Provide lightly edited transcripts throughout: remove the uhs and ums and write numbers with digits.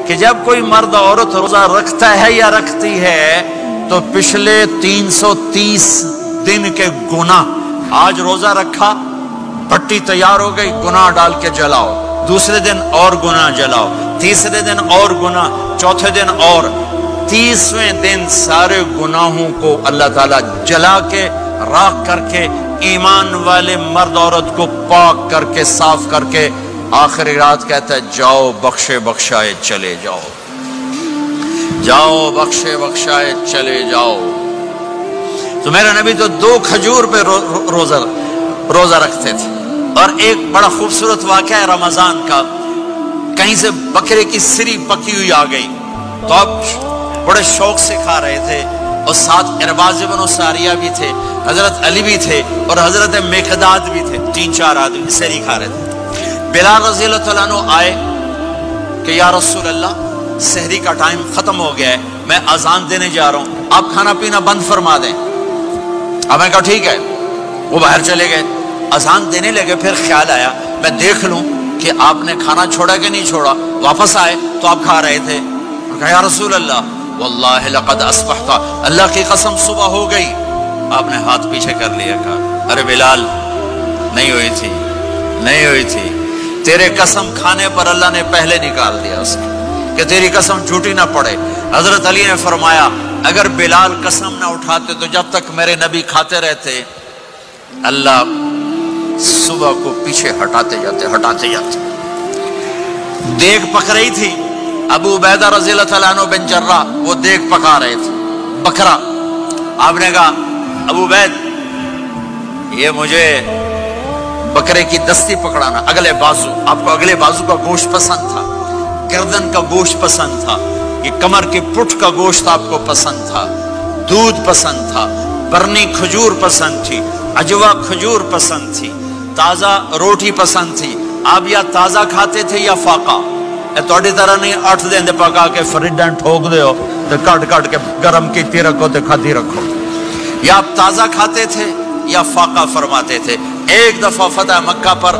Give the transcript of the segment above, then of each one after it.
کہ جب کوئی مرد عورت روزہ رکھتا ہے یا رکھتی ہے تو پچھلے 330 دن کے گناہ، آج روزہ رکھا، پٹی تیار ہو گئی، گناہ ڈال کے جلاؤ، دوسرے دن اور گناہ جلاؤ، تیسرے دن اور گناہ، چوتھے دن اور، 30ویں دن سارے گناہوں کو اللہ تعالیٰ جلا کے راکھ کر کے ایمان والے مرد عورت کو پاک کر کے صاف کر کے آخری رات کہتا ہے جاؤ بخشے بخشائے چلے جاؤ، جاؤ بخشے بخشائے چلے جاؤ۔ تو میرا نبی تو 2 کھجور پہ روزہ رکھتے تھے۔ اور ایک بڑا خوبصورت واقعہ ہے رمضان کا، کہیں سے بکرے کی سری پکی ہوئی آ گئی تو اب بڑے شوق سے کھا رہے تھے، اور ساتھ ارباز بن ساریہ بھی تھے، حضرت علی بھی تھے اور حضرت مقداد بھی تھے، 3-4 آدمی سری کھا رہے تھے۔ بلال رضی اللہ تعالیٰ عنہ آئے کہ یا رسول اللہ سحری کا ٹائم ختم ہو گیا ہے، میں اذان دینے جا رہا ہوں، آپ کھانا پینا بند فرما دیں۔ اب میں کہا ٹھیک ہے، وہ باہر چلے گئے، اذان دینے لگے، پھر خیال آیا میں دیکھ لوں کہ آپ نے کھانا چھوڑا کہ نہیں چھوڑا، واپس آئے تو آپ کھا رہے تھے۔ کہا یا رسول اللہ واللہ لقد اصبحت، اللہ کی قسم صبح ہو گئی۔ آپ نے ہاتھ پیچھے کر لیا، کہا ارے بلال نہیں ہوئی تھی، نہیں ہوئی تھی، تیرے قسم کھانے پر اللہ نے پہلے نکال دیا اس کو کہ تیری قسم جھوٹی نہ پڑے۔ حضرت علی نے فرمایا اگر بلال قسم نہ اٹھاتے تو جب تک میرے نبی کھاتے رہتے اللہ صبح کو پیچھے ہٹاتے جاتے۔ دیگ پک رہی تھی، ابو عبیدہ رضی اللہ تعالیٰ عنہ بن جرہ وہ دیگ پکا رہے تھے، بکرا۔ آپ نے کہا ابو عبید یہ مجھے بکرے کی دستی پکڑانا، اگلے بازو، آپ کو اگلے بازو کا گوشت پسند تھا، گردن کا گوشت پسند تھا، یہ کمر کے پٹھ کا گوشت آپ کو پسند تھا، دودھ پسند تھا، برنی کھجور پسند تھی، عجوا کھجور پسند تھی، تازہ روٹی پسند تھی۔ آپ یا تازہ کھاتے تھے یا فاقہ، توڑی طرح نہیں 8 دن پکا کے فریڈن ٹھوک دے ہو تو کٹ کے گرم کی رکھو تو کھاتی رکھو، یا آپ تازہ کھاتے تھے یا فاقہ فرماتے تھے۔ ایک دفعہ فتح مکہ پر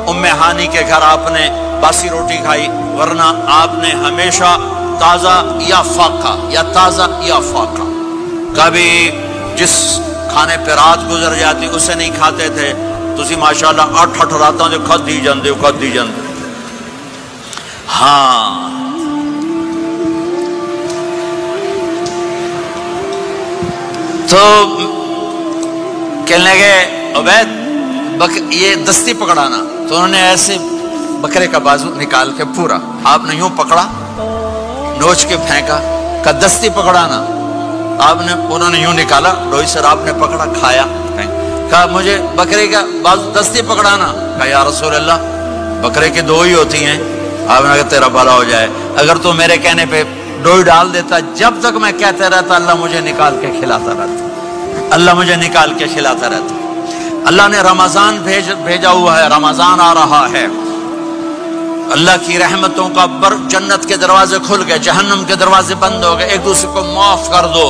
ام ہانی کے گھر آپ نے باسی روٹی کھائی، ورنہ آپ نے ہمیشہ تازہ یا فاقہ یا تازہ یا فاقہ، کبھی جس کھانے پہ رات گزر جاتی اسے نہیں کھاتے تھے۔ تسی ماشاءاللہ 8 راتوں سے کھدی جاندے ہو۔ ہاں تو کہنے لگے عبید یہ دستی پکڑانا، تو انہوں نے ایسے بکرے کا بازو نکال کے پورا آپ نے یوں پکڑا، نوچ کے پھینکا، کہ دستی پکڑانا، آپ نے انہوں نے یوں نکالا، روئی سر آپ نے پکڑا، کھایا، کہا مجھے بکرے کا بازو دستی پکڑانا۔ کہا یا رسول اللہ بکرے کی 2 ہی ہوتی ہیں۔ آپ نے کہا تیرا بھلا ہو جائے، اگر تو میرے کہنے پہ ڈوئی ڈال دیتا، جب تک میں کہتے رہتا اللہ مجھے نکال کے کھلاتا رہتا، اللہ مجھے نکال کے کھلاتا رہتا۔ اللہ نے رمضان بھیجا ہوا ہے، رمضان آ رہا ہے، اللہ کی رحمتوں کا جنت کے دروازے کھل گئے، جہنم کے دروازے بند ہو گئے، ایک دوسرے کو معاف کر دو،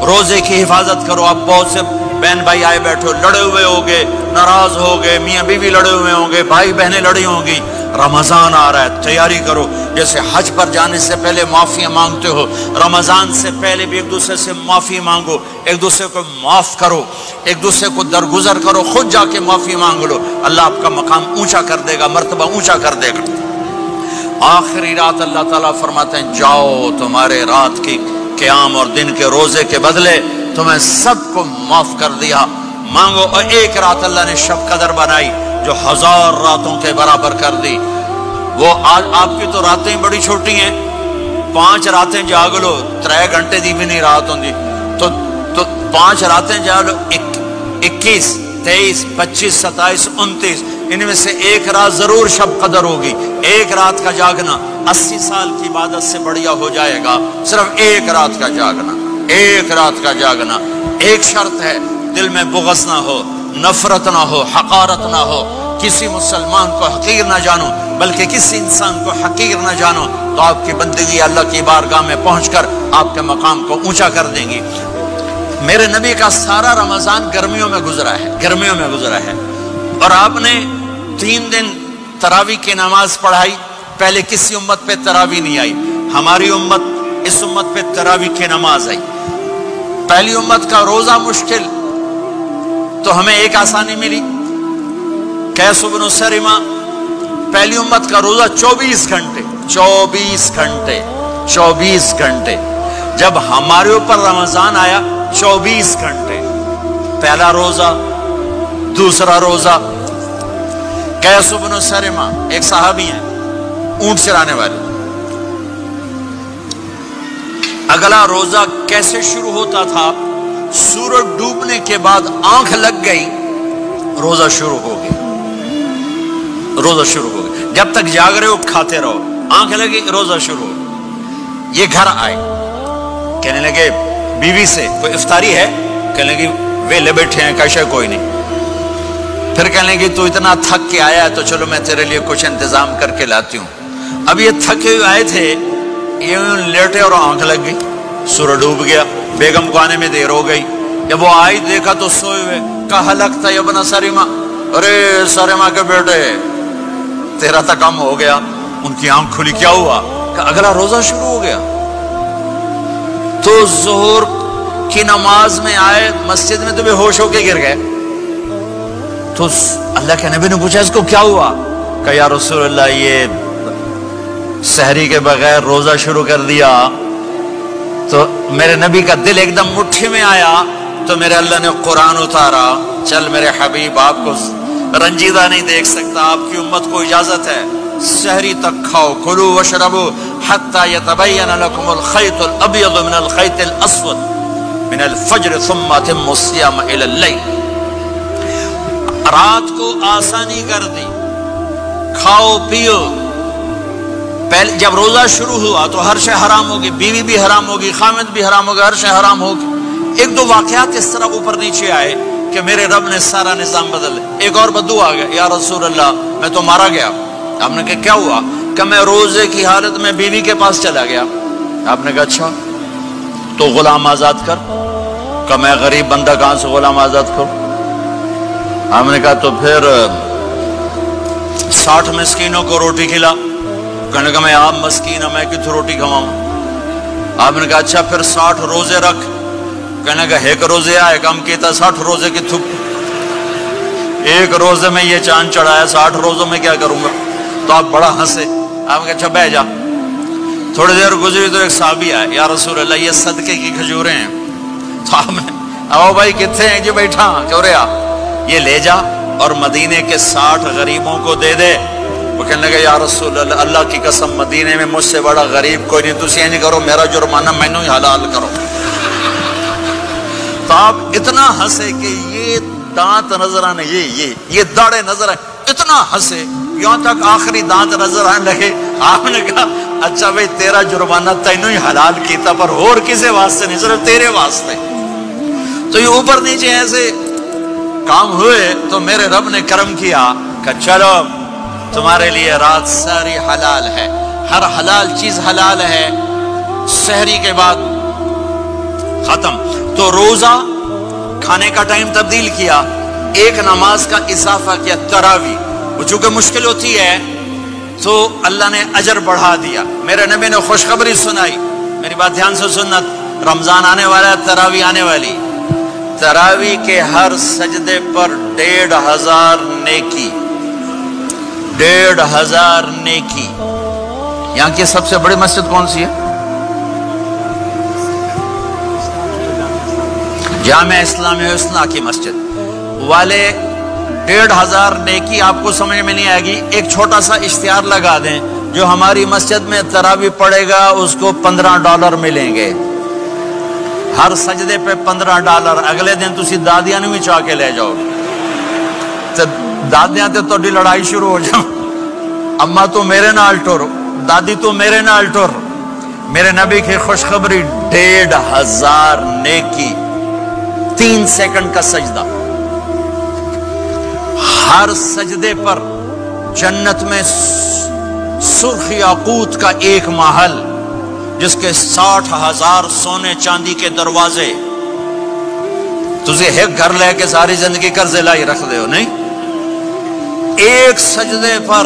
روزے کی حفاظت کرو۔ اب بہت سے بہن بھائی آئے بیٹھو، لڑے ہوئے ہوگے، ناراض ہوگے، میاں بیوی لڑے ہوئے ہوں گے، بھائی بہنیں لڑی ہوں گی، رمضان آ رہا ہے، تیاری کرو۔ جیسے حج پر جانے سے پہلے معافیاں مانگتے ہو، رمضان سے پہلے بھی ایک دوسرے سے معافی مانگو، ایک دوسرے کو معاف کرو، ایک دوسرے کو درگزر کرو، خود جا کے معافی مانگ لو، اللہ آپ کا مقام اونچا کر دے گا، مرتبہ اونچا کر دے گا۔ آخری رات اللہ تعالیٰ فرماتے ہیں جاؤ، تمہارے رات کی قیام اور دن کے روزے کے بدلے تمہیں سب کو معاف کر دیا، مانگو۔ اور ایک رات اللہ نے شب قدر بنائی جو 1000 راتوں کے برابر کر دی۔ وہ آج آپ کی تو راتیں بڑی چھوٹی ہیں، 5 راتیں جاگ لو، 3 گھنٹے دی بھی نہیں رات ہوندی، تو 5 راتیں جاگ لو، 21 23 25 27 29، ان میں سے ایک رات ضرور شب قدر ہوگی۔ ایک رات کا جاگنا 80 سال کی عبادت سے بڑھیا ہو جائے گا، صرف ایک رات کا جاگنا، ایک رات کا جاگنا۔ ایک شرط ہے، دل میں بغض نہ ہو، نفرت نہ ہو، حقارت نہ ہو، کسی مسلمان کو حقیر نہ جانو، بلکہ کسی انسان کو حقیر نہ جانو، تو آپ کی بندگی اللہ کی بارگاہ میں پہنچ کر آپ کے مقام کو اونچا کر دیں گی۔ میرے نبی کا سارا رمضان گرمیوں میں گزرا ہے، گرمیوں میں گزرا ہے، اور آپ نے 3 دن تراویح کی نماز پڑھائی۔ پہلے کسی امت پہ تراویح نہیں آئی، ہماری امت اس امت پہ تراویح کی نماز آئی. پہلی امت کا روزہ مشکل تو ہمیں ایک آسانی ملی. قیس بن سرمہ پہلی امت کا روزہ 24 گھنٹے 24 گھنٹے 24 گھنٹے. جب ہمارے اوپر رمضان آیا 24 گھنٹے. پہلا روزہ دوسرا روزہ. قیس بن سرمہ ایک صحابی ہیں اونٹ چرانے والے. اگلا روزہ کیسے شروع ہوتا تھا؟ سورج ڈوبنے کے بعد آنکھ لگ گئی روزہ شروع ہو گیا. روزہ شروع ہو گیا. جب تک جاگ رہے ہو کھاتے رہو. آنکھ لگی روزہ شروع ہو. یہ گھر آئے کہنے لگے بیوی سے کوئی افطاری ہے؟ کہنے لگے ویلے بیٹھے ہیں کیسے کوئی نہیں. پھر کہنے لگے تو اتنا تھک کے آیا ہے تو چلو میں تیرے لیے کچھ انتظام کر کے لاتی ہوں. اب یہ تھکے ہوئے آئے تھے یہ لیٹے اور آنکھ لگ گئی. سورج ڈوب گیا. بیگم کو آنے میں دیر ہو گئی. جب وہ آئی دیکھا تو سوئے ہوئے. کہا لگتا ہے ابن سرمہ ارے سرمہ کے بیٹے تیرا تو کم ہو گیا. ان کی آنکھ کھلی. کیا ہوا؟ کہ اگلا روزہ شروع ہو گیا. تو ظہر کی نماز میں آئے مسجد میں تو بے ہوش ہو کے گر گئے. تو اللہ کے نبی نے پوچھا اس کو کیا ہوا؟ کہ یا رسول اللہ یہ سحری کے بغیر روزہ شروع کر دیا. تو میرے نبی کا دل ایک دم مٹھی میں آیا تو میرے اللہ نے قرآن اتارا. چل میرے حبیب آپ کو رنجیدہ نہیں دیکھ سکتا. آپ کی امت کو اجازت ہے سحری تک کھاؤ. کلوا واشربوا حتى يتبين لكم الخيط الابيض من الخيط الاسود من الفجر ثم اتموا الصيام الى الليل. رات کو آسانی کر دی. کھاؤ پیو. پہلے جب روزہ شروع ہوا تو ہر شے حرام ہوگی. بیوی بھی حرام ہوگی, خامد بھی حرام ہوگا, ہر شے حرام ہوگی. ایک دو واقعات اس طرح اوپر نیچے آئے کہ میرے رب نے سارا نظام بدل. ایک اور بدو آ گیا. یا رسول اللہ میں تو مارا گیا. آپ نے کہا کیا ہوا؟ کہ میں روزے کی حالت میں بیوی کے پاس چلا گیا. آپ نے کہا اچھا تو غلام آزاد کر. کہ میں غریب بندہ کہاں سے غلام آزاد کروں؟ آپ نے کہا تو پھر 60 مسکینوں کو روٹی کھلا. کہنے کا میں آپ مسکین ہوں میں کتوں روٹی کھواؤں؟ آپ نے کہا اچھا پھر 60 روزے رکھ. کہنے کا ایک روزے آئے کم کیتا 60 روزے کی تھک. ایک روزے میں یہ چاند چڑھایا 60 روزوں میں کیا کروں گا؟ تو آپ بڑا ہنسے. آپ نے کہا اچھا بہ جا. تھوڑی دیر گزری تو ایک صحابی آئے. یا رسول اللہ یہ صدقے کی کھجوریں ہیں. تو آپ نے آؤ بھائی کتنے ہیں جی بیٹھا کیوں رہا یہ لے جا اور مدینے کے 60 غریبوں کو دے دے. وہ کہنے لگا یا رسول اللہ اللہ کی قسم مدینے میں مجھ سے بڑا غریب کوئی نہیں. تسی یہ نہیں کرو میرا جرمانہ مینوں ہی حلال کرو. تو آپ اتنا ہنسے کہ یہ دانت نظر آنے یہ داڑے نظر آئے. اتنا ہنسے یہاں تک آخری دانت نظر آنے لگے. آپ نے کہا اچھا بھائی تیرا جرمانہ تینوں ہی حلال کیتا پر اور کسی واسطے نہیں صرف تیرے واسطے. تو یہ اوپر نیچے ایسے کام ہوئے تو میرے رب نے کرم کیا کہ چلو تمہارے لیے رات ساری حلال ہے. ہر حلال چیز حلال ہے. سحری کے بعد ختم. تو روزہ کھانے کا ٹائم تبدیل کیا. ایک نماز کا اضافہ کیا تراویح. وہ چونکہ مشکل ہوتی ہے تو اللہ نے اجر بڑھا دیا. میرے نبی نے خوشخبری سنائی. میری بات دھیان سے سننا. رمضان آنے والا ہے تراویح آنے والی. تراویح کے ہر سجدے پر 1500 نیکی. 1500 نیکی. یہاں کی سب سے بڑی مسجد کون سی ہے؟ جامع اسلامی حسنہ کی مسجد والے. 1500 نیکی آپ کو سمجھ میں نہیں آئے گی. ایک چھوٹا سا اشتہار لگا دیں جو ہماری مسجد میں تراویح پڑے گا اس کو $15 ملیں گے. ہر سجدے پہ $15. اگلے دن تسی دادیاں نہیں چاہ کے لے جاؤ. دادیاں تے تھوڑی لڑائی شروع ہو جاؤ. اما تو میرے نال ٹر, دادی تو میرے نال ٹر. میرے نبی کی خوشخبری 1500 نیکی. 3 سیکنڈ کا سجدہ. ہر سجدے پر جنت میں سرخ یاقوت کا ایک محل جس کے 60,000 سونے چاندی کے دروازے. تجھے ایک گھر لے کے ساری زندگی قرضے لائی رکھ دے ہو نہیں. ایک سجدے پر